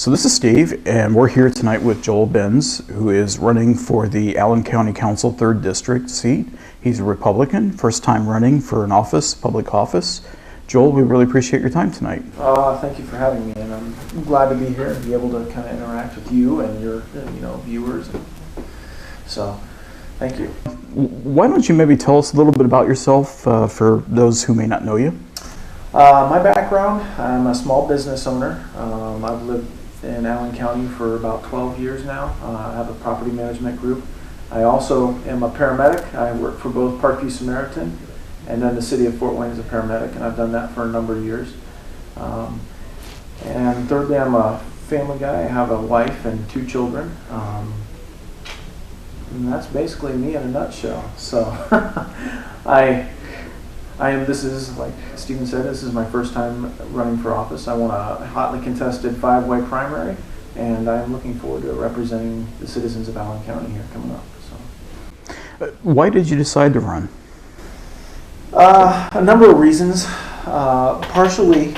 So this is Steve, and we're here tonight with Joel Benz, who is running for the Allen County Council 3rd District seat. He's a Republican, first time running for an office, public office. Joel, we really appreciate your time tonight. Thank you for having me, and I'm glad to be here and be able to kind of interact with you and your viewers. So, thank you. Why don't you maybe tell us a little bit about yourself for those who may not know you? My background, I'm a small business owner. I've lived in Allen County for about 12 years now. I have a property management group. I also am a paramedic. I work for both Parkview Samaritan and then the city of Fort Wayne as a paramedic, and I've done that for a number of years. And thirdly, I'm a family guy. I have a wife and 2 children. And that's basically me in a nutshell. So this is, like Stephen said, this is my first time running for office. I won a hotly contested 5-way primary, and I'm looking forward to representing the citizens of Allen County here coming up. So, why did you decide to run? A number of reasons. Partially,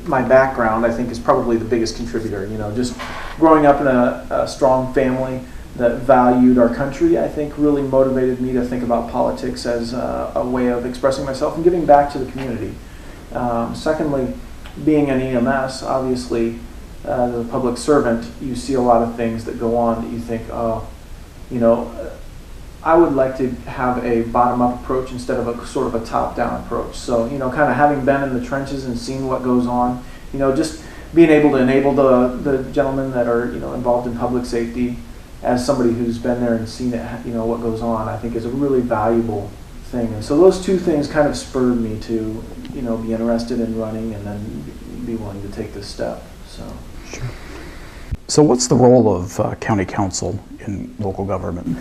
my background, I think, is probably the biggest contributor. Just growing up in a strong family that valued our country, I think, really motivated me to think about politics as a way of expressing myself and giving back to the community. Secondly, being an EMS, obviously, as a public servant, you see a lot of things that go on that you think, I would like to have a bottom-up approach instead of a sort of a top-down approach. So, kind of having been in the trenches and seen what goes on, just being able to enable the gentlemen that are, involved in public safety, as somebody who's been there and seen it, what goes on, I think is a really valuable thing. And so those 2 things kind of spurred me to, be interested in running and then be willing to take this step. So. Sure. So what's the role of county council in local government?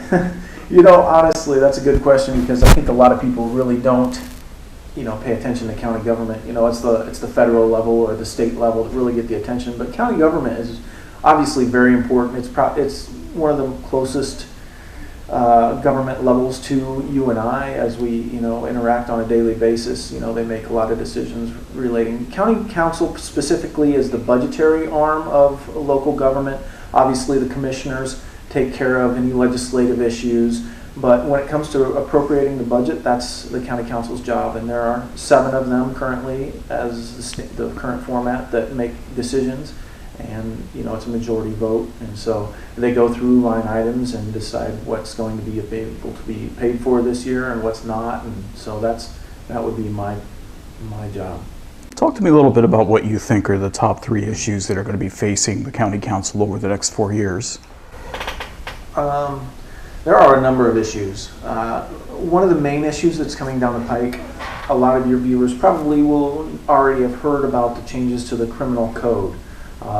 Honestly, that's a good question, because I think a lot of people really don't, pay attention to county government. It's the federal level or the state level that really get the attention. But county government is obviously very important. It's one of the closest government levels to you and I as we, interact on a daily basis. They make a lot of decisions relating. County council specifically is the budgetary arm of local government. Obviously, the commissioners take care of any legislative issues, but when it comes to appropriating the budget, that's the county council's job, and there are 7 of them currently as the current format that make decisions. And it's a majority vote, and so they go through line items and decide what's going to be able to be paid for this year and what's not, and so that would be my job. Talk to me a little bit about what you think are the top 3 issues that are going to be facing the county council over the next 4 years. There are a number of issues. One of the main issues that's coming down the pike, a lot of your viewers probably will already have heard about the changes to the criminal code.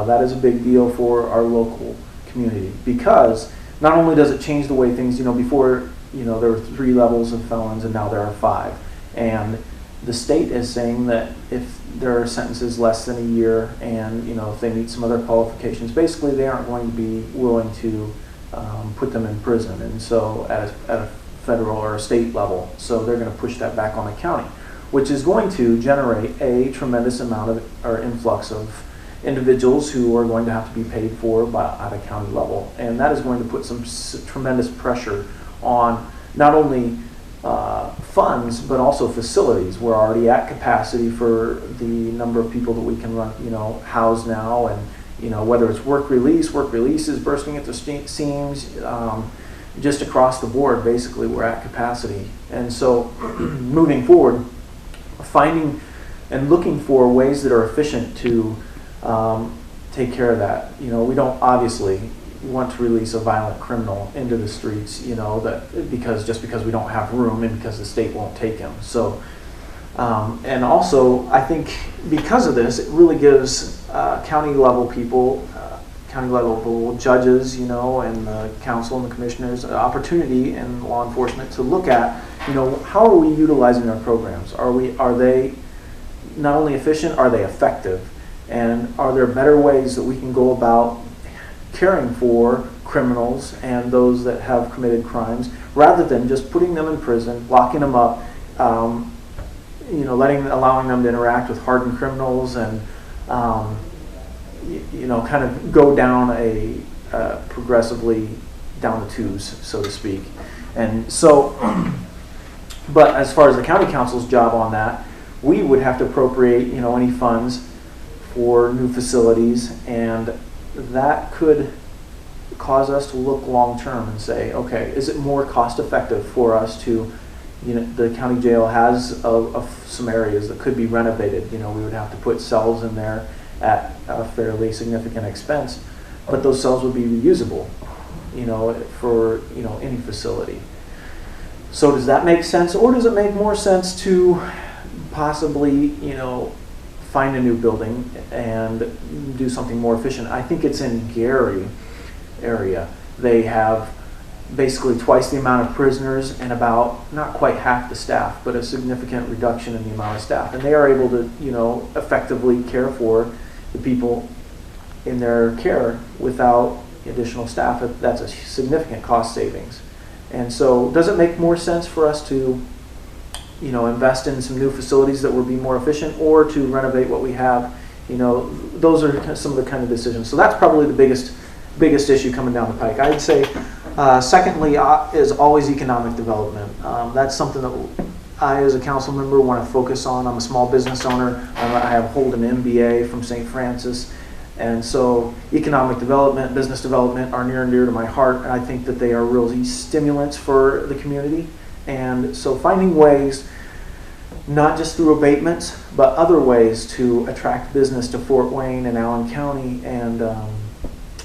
That is a big deal for our local community, because not only does it change the way things, before, there were 3 levels of felons and now there are 5. And the state is saying that if there are sentences less than a year and, if they meet some other qualifications, basically they aren't going to be willing to put them in prison. And so at a federal or a state level, so they're going to push that back on the county, which is going to generate a tremendous amount of, or influx of, individuals who are going to have to be paid for at a county level, and that is going to put some tremendous pressure on not only funds but also facilities. We're already at capacity for the number of people that we can run, house now, and whether it's work release is bursting at the seams. Just across the board, basically, we're at capacity, and so moving forward, finding and looking for ways that are efficient to take care of that. We don't obviously want to release a violent criminal into the streets, just because we don't have room and because the state won't take him. So, and also, I think because of this, it really gives county level people, county level judges, and the council and the commissioners an opportunity in law enforcement to look at, how are we utilizing our programs? Are they not only efficient, are they effective? And are there better ways that we can go about caring for criminals and those that have committed crimes, rather than just putting them in prison, locking them up, allowing them to interact with hardened criminals and kind of go down progressively down the tubes, so to speak. And so, but as far as the county council's job on that, we would have to appropriate, any funds for new facilities, and that could cause us to look long-term and say, okay, is it more cost-effective for us to, the county jail has some areas that could be renovated. We would have to put cells in there at a fairly significant expense, but those cells would be reusable, for, any facility. So does that make sense, or does it make more sense to possibly, find a new building and do something more efficient? I think it's in Gary area. They have basically twice the amount of prisoners and about not quite half the staff, but a significant reduction in the amount of staff. And they are able to, effectively care for the people in their care without additional staff. That's a significant cost savings. And so does it make more sense for us to, invest in some new facilities that will be more efficient, or to renovate what we have? Those are some of the kind of decisions. So that's probably the biggest issue coming down the pike. I'd say, secondly, is always economic development. That's something that I, as a council member, want to focus on. I'm a small business owner. I hold an MBA from St. Francis. And so economic development, business development are near and dear to my heart. And I think that they are really stimulants for the community. And so finding ways, not just through abatements, but other ways to attract business to Fort Wayne and Allen County, and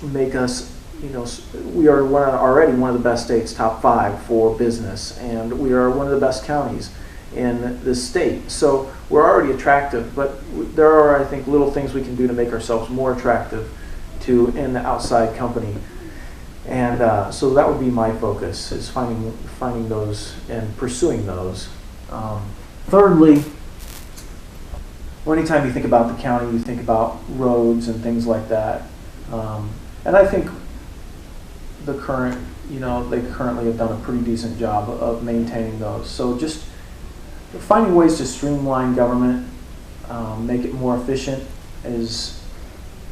make us, we are already one of the best states, top 5 for business, and we are one of the best counties in this state. So we're already attractive, but there are, I think, little things we can do to make ourselves more attractive in the outside company. And so that would be my focus, is finding those and pursuing those. Thirdly, anytime you think about the county, you think about roads and things like that. And I think they currently have done a pretty decent job of maintaining those. So just finding ways to streamline government, make it more efficient, is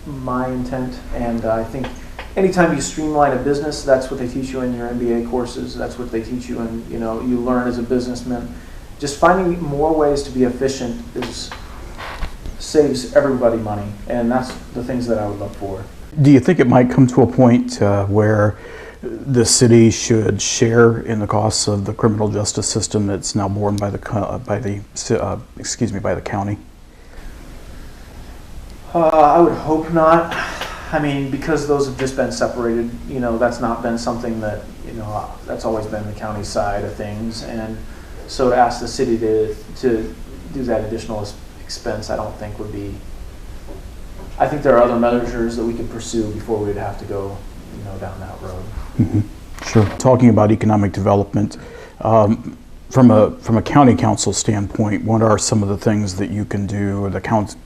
my intent. And I think anytime you streamline a business, that's what they teach you in your MBA courses. That's what they teach you, and you learn as a businessman. Just finding more ways to be efficient saves everybody money, and that's the things that I would look for. Do you think it might come to a point where the city should share in the costs of the criminal justice system that's now borne by the county? I would hope not. I mean, because those have just been separated, that's not been something that, that's always been the county side of things. And so to ask the city to do that additional expense, I don't think would be, I think there are other measures that we could pursue before we would have to go, down that road. Mm-hmm. Sure. Talking about economic development, from a county council standpoint, what are some of the things that you can do, or that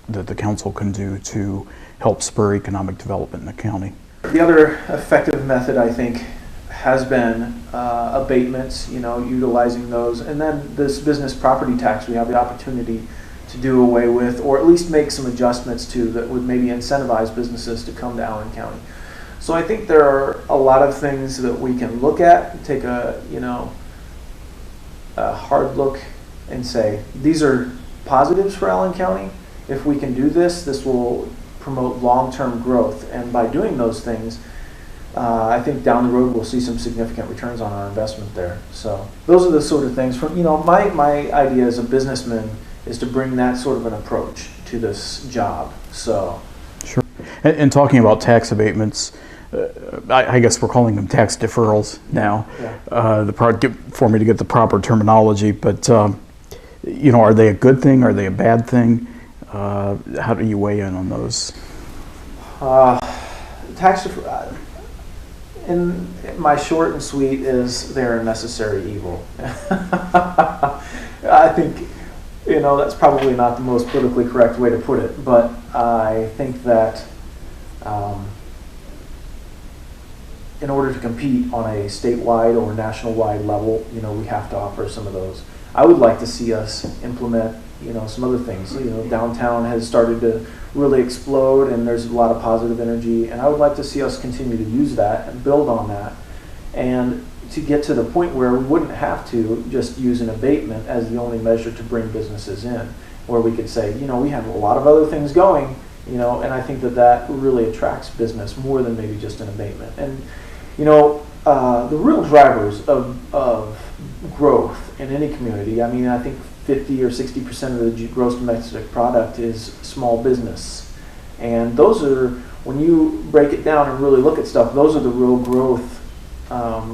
the council can do to help spur economic development in the county? The other effective method, I think, has been abatements, utilizing those. And then this business property tax we have the opportunity to do away with, or at least make some adjustments to, that would maybe incentivize businesses to come to Allen County. So I think there are a lot of things that we can look at, take a hard look and say, these are positives for Allen County. If we can do this, this will promote long-term growth. And by doing those things, I think down the road we'll see some significant returns on our investment there. So those are the sort of things. From my idea as a businessman is to bring that sort of an approach to this job. So sure. And talking about tax abatements, I guess we're calling them tax deferrals now. Yeah. For me to get the proper terminology, but are they a good thing? Are they a bad thing? How do you weigh in on those? Tax deferral, in my short and sweet, is they're a necessary evil. I think that's probably not the most politically correct way to put it, but I think that in order to compete on a statewide or national-wide level, we have to offer some of those. I would like to see us implement, some other things. Downtown has started to really explode, and there's a lot of positive energy, and I would like to see us continue to use that and build on that, and to get to the point where we wouldn't have to just use an abatement as the only measure to bring businesses in, where we could say, we have a lot of other things going, and I think that really attracts business more than maybe just an abatement. And the real drivers of growth in any community, I think 50 or 60% of the gross domestic product is small business. And those are, when you break it down and really look at stuff, those are the real growth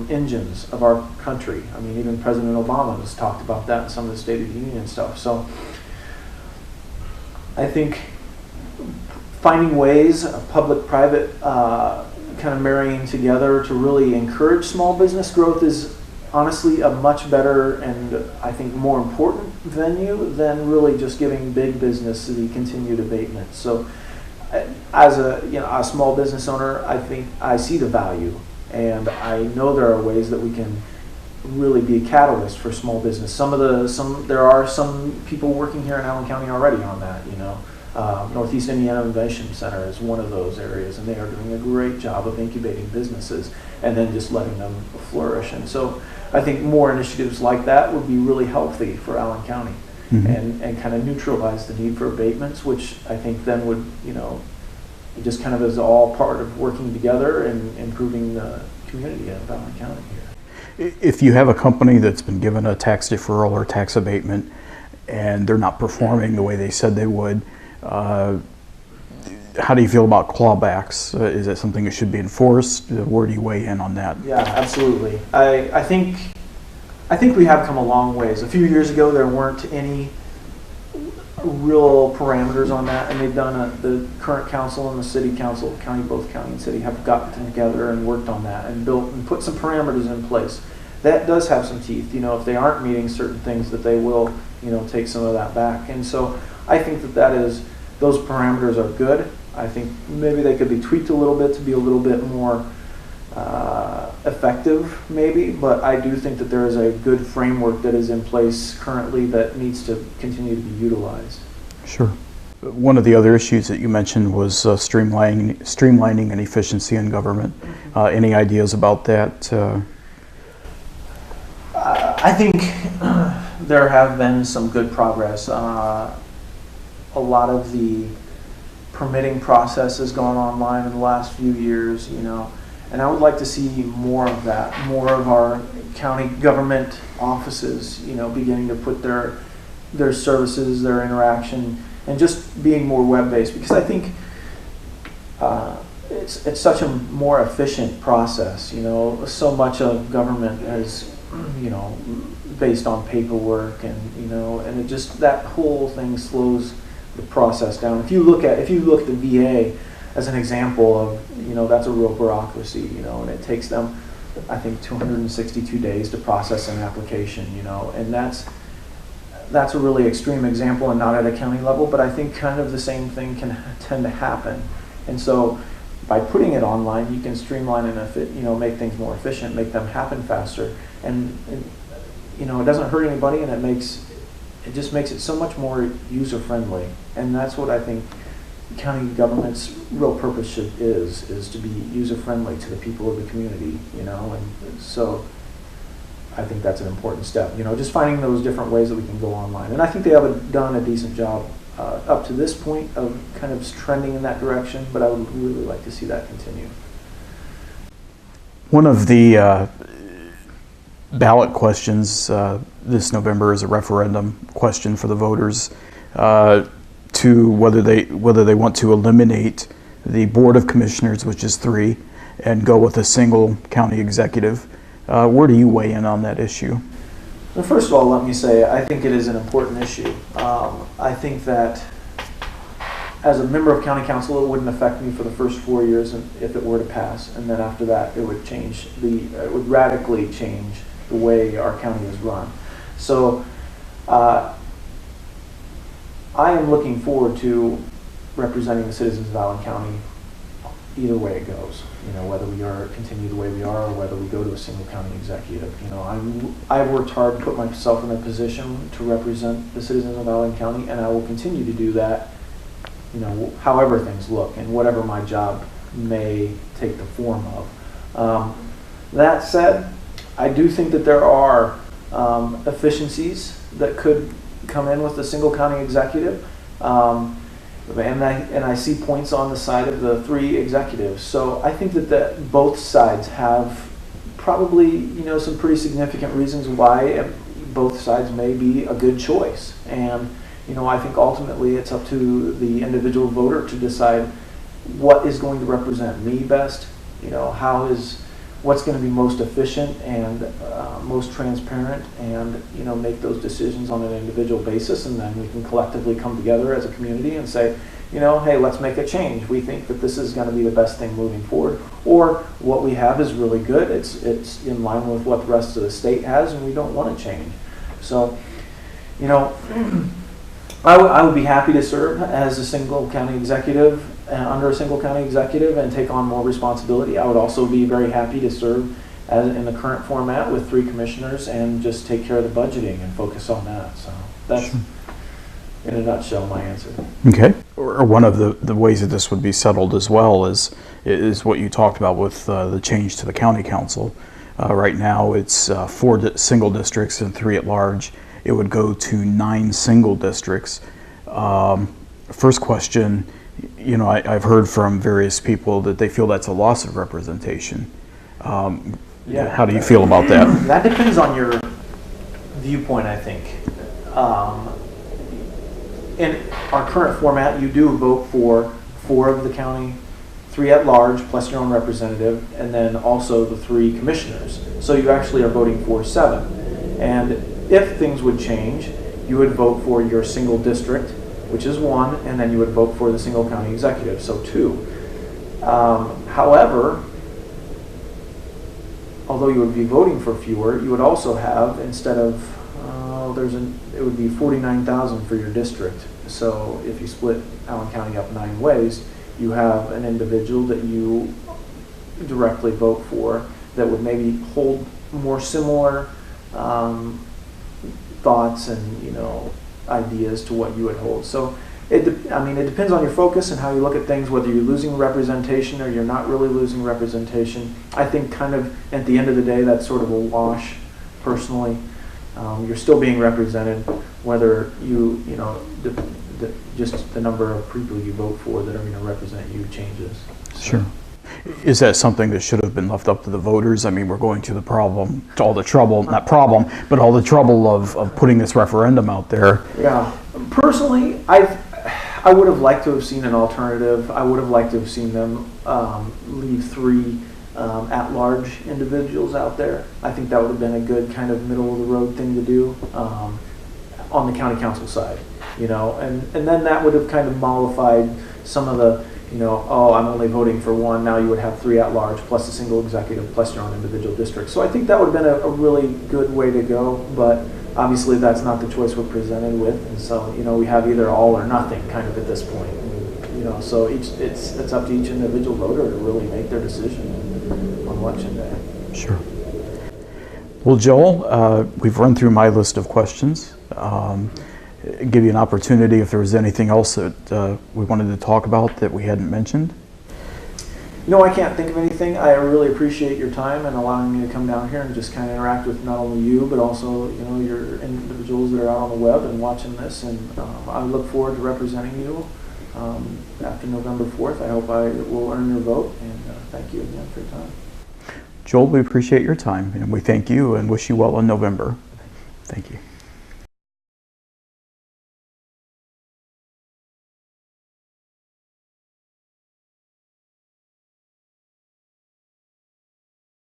engines of our country. Even President Obama has talked about that in some of the State of the Union stuff. So I think finding ways of public-private kind of marrying together to really encourage small business growth is honestly a much better and I think more important venue than really just giving big business the continued abatement. So as a small business owner, I think I see the value, and I know there are ways that we can really be a catalyst for small business. There are some people working here in Allen County already on that. Northeast Indiana Innovation Center is one of those areas, and they are doing a great job of incubating businesses and then just letting them flourish. And so I think more initiatives like that would be really healthy for Allen County, and kind of neutralize the need for abatements, which I think then would, it just kind of is all part of working together and improving the community of Allen County here. If you have a company that's been given a tax deferral or tax abatement and they're not performing the way they said they would, how do you feel about clawbacks? Is that something that should be enforced? Where do you weigh in on that? Yeah, absolutely. I think we have come a long ways. A few years ago, there weren't any real parameters on that, and they've done the current council and the city council, both county and city, have gotten together and worked on that and built and put some parameters in place. That does have some teeth. If they aren't meeting certain things, that they will, take some of that back. And so I think those parameters are good. I think maybe they could be tweaked a little bit to be a little bit more effective, maybe, but I do think that there is a good framework that is in place currently that needs to continue to be utilized. Sure. One of the other issues that you mentioned was streamlining and efficiency in government. Any ideas about that? I think there have been some good progress. A lot of the permitting process has gone online in the last few years, and I would like to see more of that, more of our county government offices, beginning to put their services, their interaction, and just being more web-based, because I think it's such a more efficient process. So much of government is, based on paperwork, and it just, that whole thing slows the process down. If you look at the VA as an example of, that's a real bureaucracy, and it takes them, I think, 262 days to process an application, and that's a really extreme example and not at a county level, but I think kind of the same thing can tend to happen. And so by putting it online, you can streamline and make things more efficient, make them happen faster, and it doesn't hurt anybody, and it just makes it so much more user-friendly. And that's what I think county government's real purpose is to be user-friendly to the people of the community, and so I think that's an important step, just finding those different ways that we can go online. And I think they have done a decent job up to this point of kind of trending in that direction, but I would really like to see that continue. One of the ballot questions this November is a referendum question for the voters to whether they want to eliminate the Board of Commissioners, which is 3, and go with a single county executive. Where do you weigh in on that issue? Well, first of all, let me say I think it is an important issue. I think that as a member of county council, it wouldn't affect me for the first 4 years if it were to pass, and then after that, it would radically change the way our county is run. So I am looking forward to representing the citizens of Allen County either way it goes. Whether we continue the way we are or whether we go to a single county executive. I've worked hard to put myself in a position to represent the citizens of Allen County, and I will continue to do that however things look and whatever my job may take the form of. That said, I do think that there are efficiencies that could come in with a single county executive. And I see points on the side of the 3 executives. So I think that both sides have probably some pretty significant reasons why both sides may be a good choice. And I think ultimately it's up to the individual voter to decide what is going to represent me best. What's going to be most efficient and most transparent, and make those decisions on an individual basis, and then we can collectively come together as a community and say, hey, let's make a change. We think that this is going to be the best thing moving forward, or what we have is really good. It's in line with what the rest of the state has, and we don't want to change. So, I would be happy to serve as a single county executive, under a single county executive, and take on more responsibility. I would also be very happy to serve in the current format with 3 commissioners and just take care of the budgeting and focus on that. So that's, sure, in a nutshell, my answer. Okay. Or one of the ways that this would be settled as well is what you talked about with the change to the county council. Right now it's 4 single districts and 3 at large. It would go to 9 single districts. First question, I've heard from various people that they feel that's a loss of representation. Yeah. How do you feel about that? That depends on your viewpoint, I think. In our current format, you do vote for 4 of the county, 3 at large, plus your own representative, and then also the 3 commissioners. So you actually are voting for 7. And if things would change, you would vote for your single district, which is 1, and then you would vote for the single county executive, so 2. However, although you would be voting for fewer, you would also have, instead of, it would be 49,000 for your district. So if you split Allen County up 9 ways, you have an individual that you directly vote for that would maybe hold more similar thoughts and ideas to what you would hold. So it depends on your focus and how you look at things, whether you're losing representation or you're not really losing representation. I think kind of at the end of the day, that's sort of a wash, personally. You're still being represented, whether just the number of people you vote for that are going to represent you changes. So. Sure. Is that something that should have been left up to the voters? I mean, we're going to all the trouble of putting this referendum out there. Yeah. Personally, I would have liked to have seen an alternative. I would have liked to have seen them leave 3 at-large individuals out there. I think that would have been a good kind of middle-of-the-road thing to do on the county council side, and then that would have kind of mollified some of the, I'm only voting for 1. Now you would have 3 at-large plus a single executive plus your own individual district. So I think that would have been a really good way to go, but obviously that's not the choice we're presented with, and so we have either all or nothing kind of at this point. And, so it's up to each individual voter to really make their decision on election day. Sure. Well, Joel, we've run through my list of questions. Give you an opportunity if there was anything else that we wanted to talk about that we hadn't mentioned. No, I can't think of anything. I really appreciate your time and allowing me to come down here and just kind of interact with not only you, but also your individuals that are out on the web and watching this. And I look forward to representing you after November 4th. I hope I will earn your vote, and thank you again for your time. Joel, we appreciate your time, and we thank you and wish you well in November. Thank you.